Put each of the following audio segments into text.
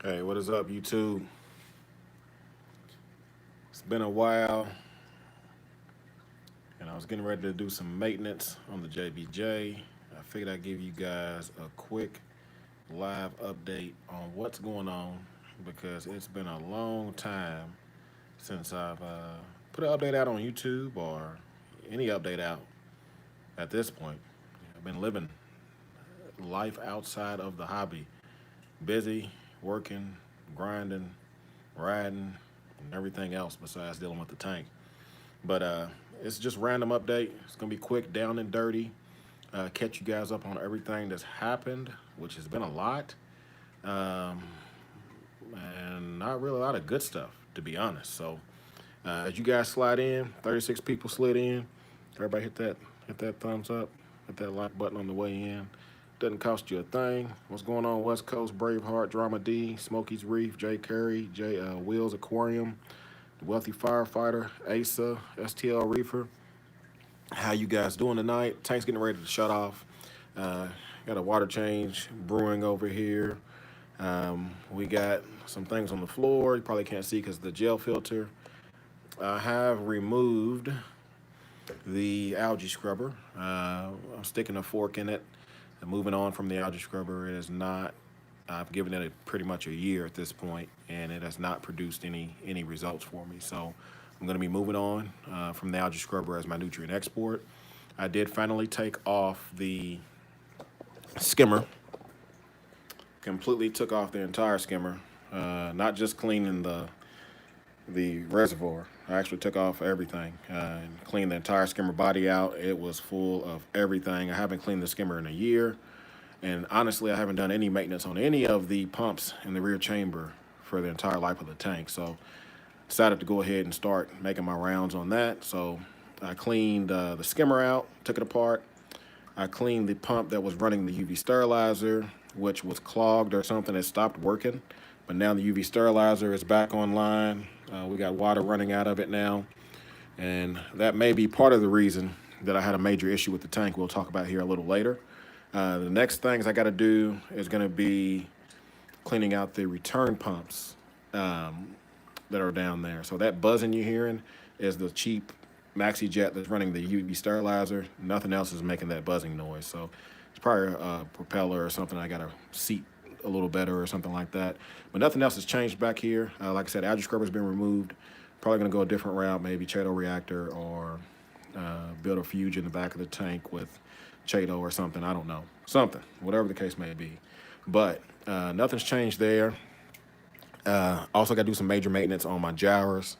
Hey, what is up, YouTube? It's been a while, and I was getting ready to do some maintenance on the JBJ. I figured I'd give you guys a quick live update on what's going on because it's been a long time since I've put an update out on YouTube or any update out at this point. I've been living life outside of the hobby, busy, working, grinding, riding, and everything else besides dealing with the tank. But it's just random update. It's gonna be quick, down and dirty. Catch you guys up on everything that's happened, which has been a lot, um, and not really a lot of good stuff, to be honest. So as you guys slide in, 36 people slid in. Everybody hit that thumbs up, hit that like button on the way in. Doesn't cost you a thing. What's going on? West Coast, Braveheart, Drama D, Smokey's Reef, J Curry, Wheels Aquarium, the Wealthy Firefighter, Asa, STL Reefer. How you guys doing tonight? Tank's getting ready to shut off. Got a water change brewing over here. We got some things on the floor. You probably can't see because of the gel filter. I have removed the algae scrubber. I'm sticking a fork in it and moving on from the algae scrubber. It is not. I've given it pretty much a year at this point, and it has not produced any results for me. So I'm going to be moving on from the algae scrubber as my nutrient export. I did finally take off the skimmer. Completely took off the entire skimmer, not just cleaning the reservoir. I actually took off everything and cleaned the entire skimmer body out. It was full of everything. I haven't cleaned the skimmer in a year. And honestly, I haven't done any maintenance on any of the pumps in the rear chamber for the entire life of the tank. So decided to go ahead and start making my rounds on that. So I cleaned the skimmer out, took it apart. I cleaned the pump that was running the UV sterilizer, which was clogged or something that stopped working. But now the UV sterilizer is back online. We got water running out of it now. And that may be part of the reason that I had a major issue with the tank. We'll talk about here a little later. The next things I got to do is going to be cleaning out the return pumps that are down there. So that buzzing you're hearing is the cheap maxi jet that's running the UV sterilizer. Nothing else is making that buzzing noise. So it's probably a propeller or something. I got to seat a little better or something like that. But nothing else has changed back here. Like I said, algae scrubber's been removed. Probably going to go a different route, maybe Chaeto reactor or build a fuge in the back of the tank with Chaeto or something. I don't know. Something, whatever the case may be. But nothing's changed there. Also got to do some major maintenance on my gyres.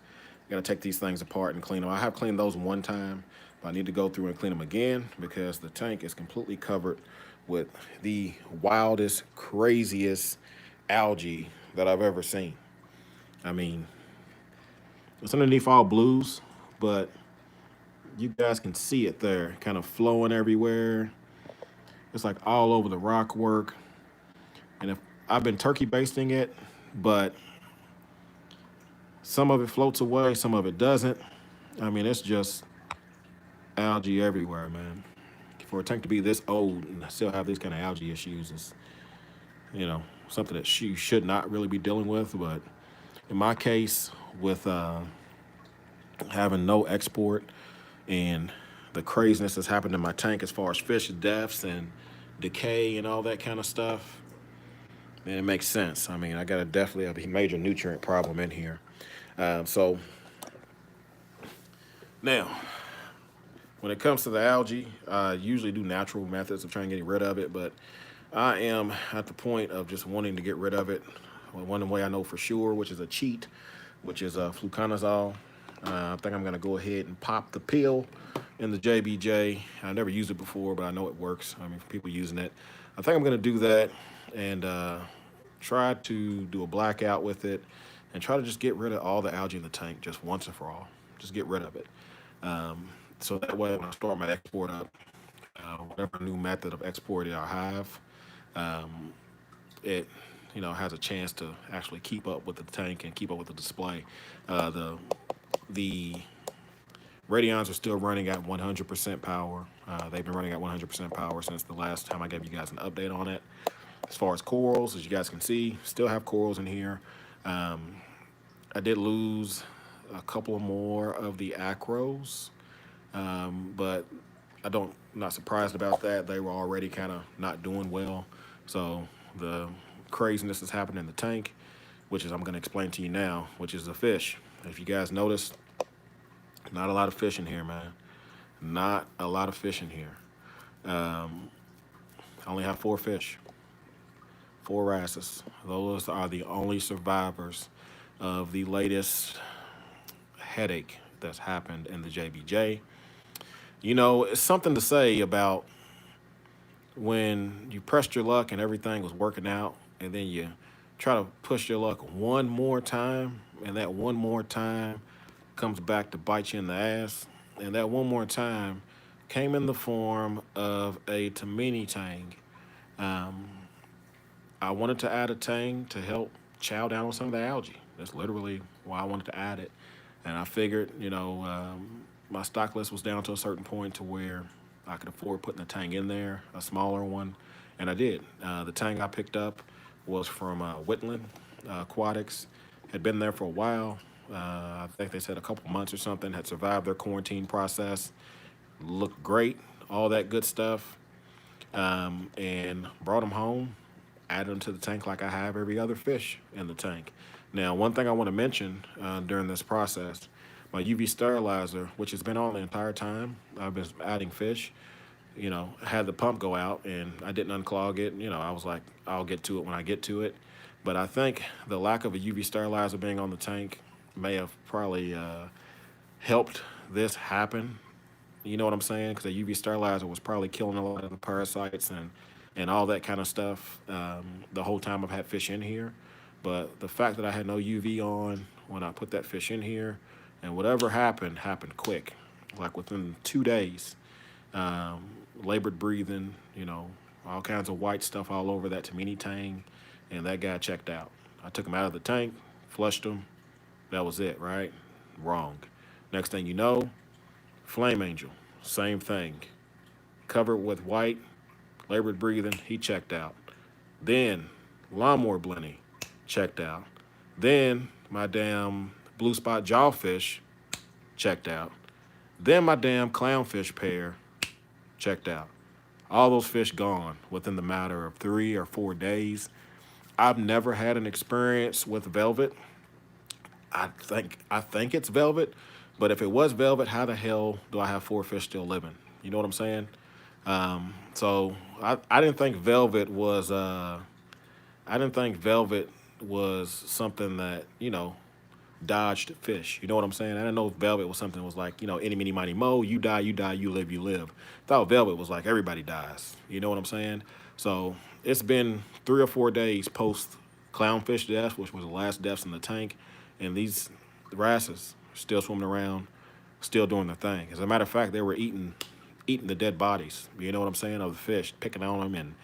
Got to take these things apart and clean them. I have cleaned those one time, but I need to go through and clean them again because the tank is completely covered with the wildest, craziest algae that I've ever seen. I mean, it's underneath all blues, but you guys can see it there, kind of flowing everywhere. It's like all over the rock work. And if I've been turkey basting it, but some of it floats away, some of it doesn't. I mean, it's just algae everywhere, man. For a tank to be this old and still have these kind of algae issues is, something that you should not really be dealing with. But in my case, with having no export and the craziness that's happened in my tank as far as fish deaths and decay and all that kind of stuff, man, it makes sense. I mean, I got definitely have a major nutrient problem in here. So now, when it comes to the algae, I usually do natural methods of trying to get rid of it, but I am at the point of just wanting to get rid of it. One way I know for sure, which is a cheat, which is fluconazole. I think I'm gonna go ahead and pop the pill in the JBJ. I never used it before, but I know it works. I mean, for people using it, I think I'm gonna do that and try to do a blackout with it and try to just get rid of all the algae in the tank just once and for all. Just get rid of it. So that way, when I start my export up, whatever new method of exporting I have, it has a chance to actually keep up with the tank and keep up with the display. The Radions are still running at 100% power. They've been running at 100% power since the last time I gave you guys an update on it. As far as corals, as you guys can see, still have corals in here. I did lose a couple more of the acros, but not surprised about that. They were already kind of not doing well. So the craziness that's happening in the tank, which is I'm going to explain to you now, which is the fish. If you guys notice, not a lot of fish in here, man. Not a lot of fish in here. I only have 4 fish, 4 wrasses. Those are the only survivors of the latest headache that's happened in the JBJ. You know, it's something to say about when you pressed your luck and everything was working out, and then you try to push your luck one more time, and that one more time comes back to bite you in the ass. And that one more time came in the form of a Tamini tang. I wanted to add a tang to help chow down on some of the algae. That's literally why I wanted to add it. And I figured, you know, my stock list was down to a certain point to where I could afford putting a tang in there, a smaller one, and I did. The tang I picked up was from Whitland Aquatics. Had been there for a while. I think they said a couple months or something, had survived their quarantine process, looked great, all that good stuff, and brought them home, added them to the tank like I have every other fish in the tank. Now, one thing I want to mention during this process, my UV sterilizer, which has been on the entire time I've been adding fish, you know, had the pump go out and I didn't unclog it. You know, I was like, I'll get to it when I get to it. But I think the lack of a UV sterilizer being on the tank may have probably helped this happen. You know what I'm saying? Because the UV sterilizer was probably killing a lot of the parasites and all that kind of stuff the whole time I've had fish in here. But the fact that I had no UV on when I put that fish in here, and whatever happened, happened quick. Like within 2 days, labored breathing, you know, all kinds of white stuff all over that Tamini tang, and that guy checked out. I took him out of the tank, flushed him. That was it, right? Wrong. Next thing you know, Flame Angel, same thing. Covered with white, labored breathing, he checked out. Then Lawnmower Blenny checked out. Then my damn blue spot jawfish checked out. Then my damn clownfish pair checked out. All those fish gone within the matter of 3 or 4 days. I've never had an experience with velvet. I think it's velvet, but if it was velvet, how the hell do I have 4 fish still living? You know what I'm saying? So I didn't think velvet was something that, you know, dodged fish. You know what I'm saying? I didn't know velvet was something that was like, you know, any, mini, mighty, mo, you die, you live, you live. Thought velvet was like everybody dies. You know what I'm saying? So it's been 3 or 4 days post clownfish death, which was the last deaths in the tank, and these wrasses are still swimming around, still doing their thing. As a matter of fact, they were eating the dead bodies. You know what I'm saying? Of the fish, picking on them and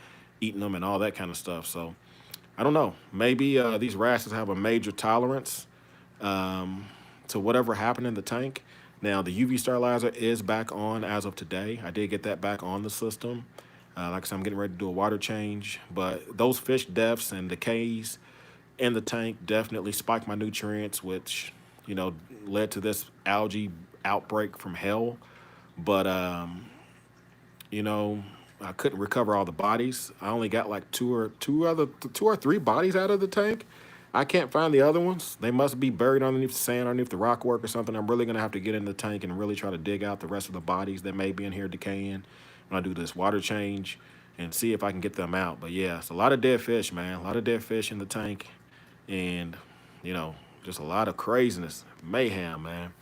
eating them and all that kind of stuff. So I don't know. Maybe these wrasses have a major tolerance to whatever happened in the tank. Now, the UV sterilizer is back on as of today. I did get that back on the system. Like I said, I'm getting ready to do a water change. But those fish deaths and decays in the tank definitely spiked my nutrients, which, you know, led to this algae outbreak from hell. But, you know, I couldn't recover all the bodies. I only got like two or three bodies out of the tank. I can't find the other ones. They must be buried underneath the sand, underneath the rock work or something. I'm really going to have to get in the tank and really try to dig out the rest of the bodies that may be in here decaying when I do this water change and see if I can get them out. But yeah, it's a lot of dead fish, man. A lot of dead fish in the tank and, you know, just a lot of craziness, mayhem, man.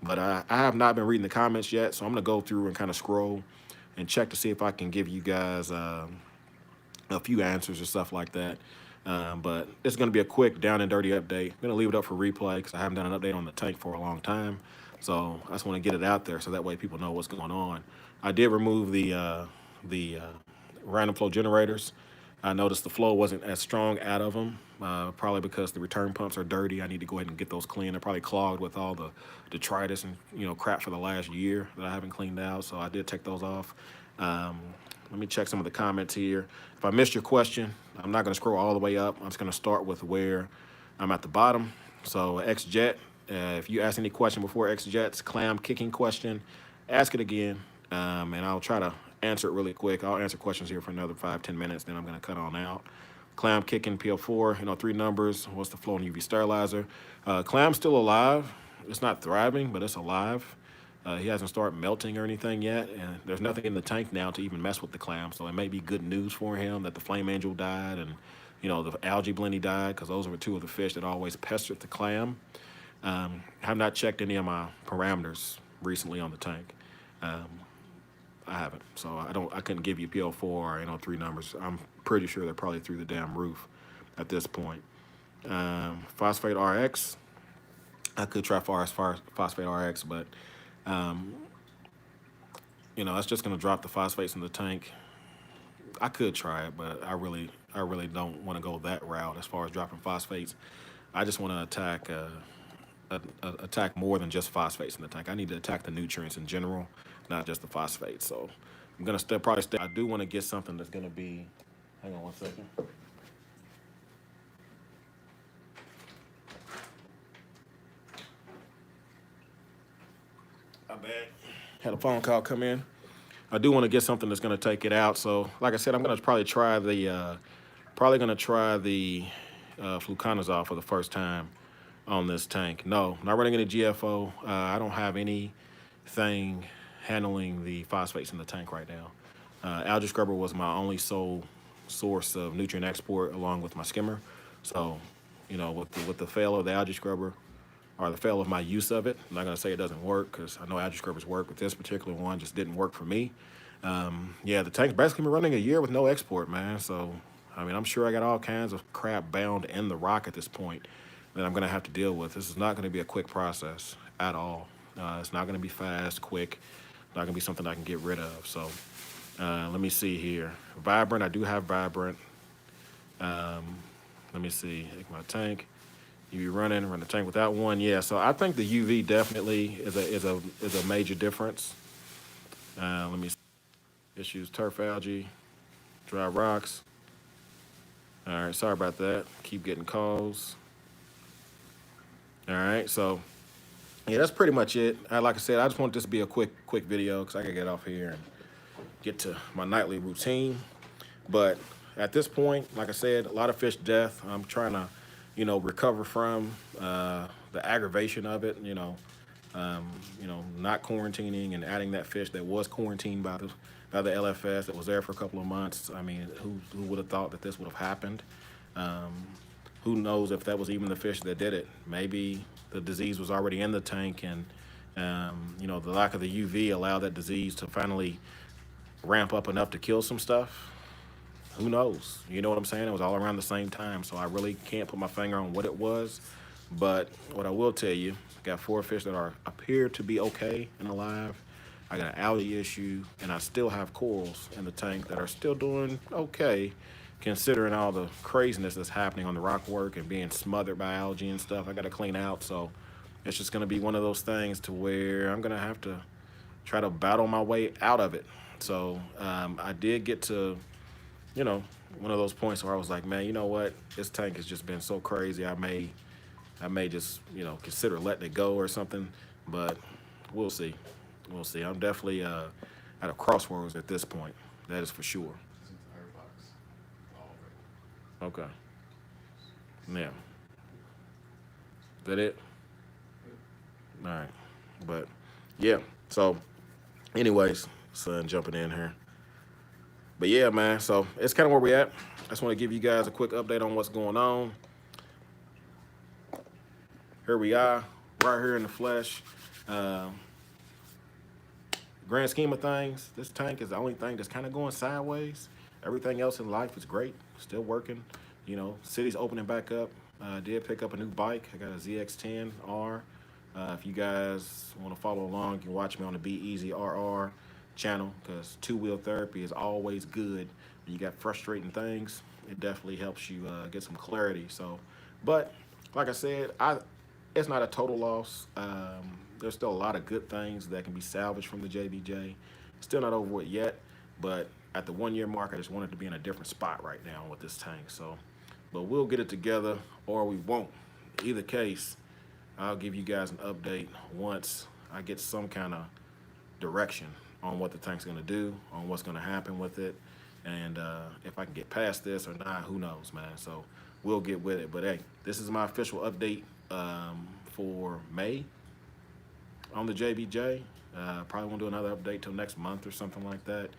But I have not been reading the comments yet, so I'm going to go through and kind of scroll and check to see if I can give you guys a few answers or stuff like that. But it's going to be a quick down and dirty update. I'm going to leave it up for replay because I haven't done an update on the tank for a long time. So I just want to get it out there so that way people know what's going on. I did remove the random flow generators. I noticed the flow wasn't as strong out of them, probably because the return pumps are dirty. I need to go ahead and get those clean. They're probably clogged with all the detritus and, you know, crap for the last year that I haven't cleaned out. So I did take those off. Let me check some of the comments here. If I missed your question, I'm not gonna scroll all the way up. I'm just gonna start with where I'm at the bottom. So X-Jet, if you ask any question before X-Jet's clam kicking question, ask it again, and I'll try to answer it really quick. I'll answer questions here for another 5-10 minutes, then I'm gonna cut on out. Clam kicking PL4, 3 numbers. What's the flow in UV Sterlizer? Clam's still alive. It's not thriving, but it's alive. He hasn't started melting or anything yet, and there's nothing in the tank now to even mess with the clam. So it may be good news for him that the Flame Angel died and, the Algae Blenny died, because those were 2 of the fish that always pestered the clam. I have not checked any of my parameters recently on the tank. I haven't, so I couldn't give you PL4 or 3 numbers. I'm pretty sure they're probably through the damn roof at this point. Phosphate RX, I could try Phosphate RX, but that's just gonna drop the phosphates in the tank. I could try it, but I really don't want to go that route as far as dropping phosphates. I just want to attack more than just phosphates in the tank. I need to attack the nutrients in general, not just the phosphates. So I'm gonna probably stay. I do want to get something that's gonna be. Hang on one second. I bet. Had a phone call come in. I do want to get something that's going to take it out. So, like I said, I'm going to probably try the fluconazole for the first time on this tank. No, not running any GFO. I don't have anything handling the phosphates in the tank right now. Algae scrubber was my only sole source of nutrient export, along with my skimmer. So, with the fail of the algae scrubber, or the fail of my use of it, I'm not going to say it doesn't work, because I know algae scrubbers work, but this particular one just didn't work for me. Yeah, the tank's basically been running a year with no export, man. So, I'm sure I got all kinds of crap bound in the rock at this point that I'm going to have to deal with. This is not going to be a quick process at all. It's not going to be fast, quick, not going to be something I can get rid of. So, let me see here. Vibrant, I do have Vibrant. Let me see, my tank. UV run the tank without one. Yeah, so I think the UV definitely is a major difference. Let me see. Issues, turf algae, dry rocks. All right, sorry about that. Keep getting calls. All right, so yeah, that's pretty much it. Like I said, I just want this to be a quick video, because I gotta get off here and get to my nightly routine. But at this point, like I said, a lot of fish death. I'm trying to recover from the aggravation of it, not quarantining and adding that fish that was quarantined by the LFS that was there for a couple of months. Who would have thought that this would have happened? Who knows if that was even the fish that did it? Maybe the disease was already in the tank, and the lack of the UV allowed that disease to finally ramp up enough to kill some stuff. Who knows? You know what I'm saying? It was all around the same time, so I really can't put my finger on what it was. But what I will tell you, I got 4 fish that appear to be okay and alive. I got an algae issue, and I still have corals in the tank that are still doing okay, considering all the craziness that's happening on the rock work and being smothered by algae and stuff. I got to clean out, so it's just going to be one of those things to where I'm going to have to try to battle my way out of it. So I did get to one of those points where I was like, man, you know what? This tank has just been so crazy. I may just, consider letting it go or something, but we'll see. We'll see. I'm definitely at a crossroads at this point. That is for sure. Okay. Yeah. Is that it? All right. But, yeah. So, anyways, son jumping in here. But yeah, man, so it's kind of where we're at. I just want to give you guys a quick update on what's going on. Here we are, right here in the flesh. Grand scheme of things, this tank is the only thing that's kind of going sideways. Everything else in life is great, still working. City's opening back up. I did pick up a new bike. I got a ZX10R. If you guys want to follow along, you can watch me on the Be Easy RR channel, because 2-wheel therapy is always good. When you got frustrating things, it definitely helps you get some clarity. So, but like I said, it's not a total loss. There's still a lot of good things that can be salvaged from the JBJ. Still not over it yet, but at the 1 year mark, I just wanted to be in a different spot right now with this tank. So, but we'll get it together or we won't. Either case, I'll give you guys an update once I get some kind of direction on what the tank's gonna do, on what's gonna happen with it, and if I can get past this or not, who knows, man. So we'll get with it. But hey, this is my official update for May on the JBJ. Probably won't do another update till next month or something like that.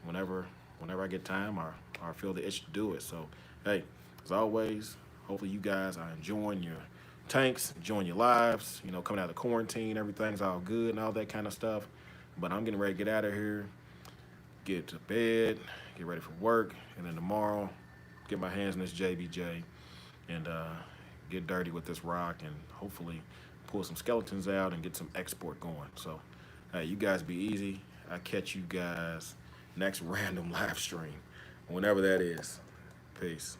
Whenever I get time or feel the itch to do it. So hey, as always, hopefully you guys are enjoying your tanks, enjoying your lives, you know, coming out of quarantine, everything's all good and all that kind of stuff. But I'm getting ready to get out of here, get to bed, get ready for work, and then tomorrow get my hands in this JBJ and get dirty with this rock and hopefully pull some skeletons out and get some export going. So hey, you guys be easy. I'll catch you guys next random live stream, whenever that is. Peace.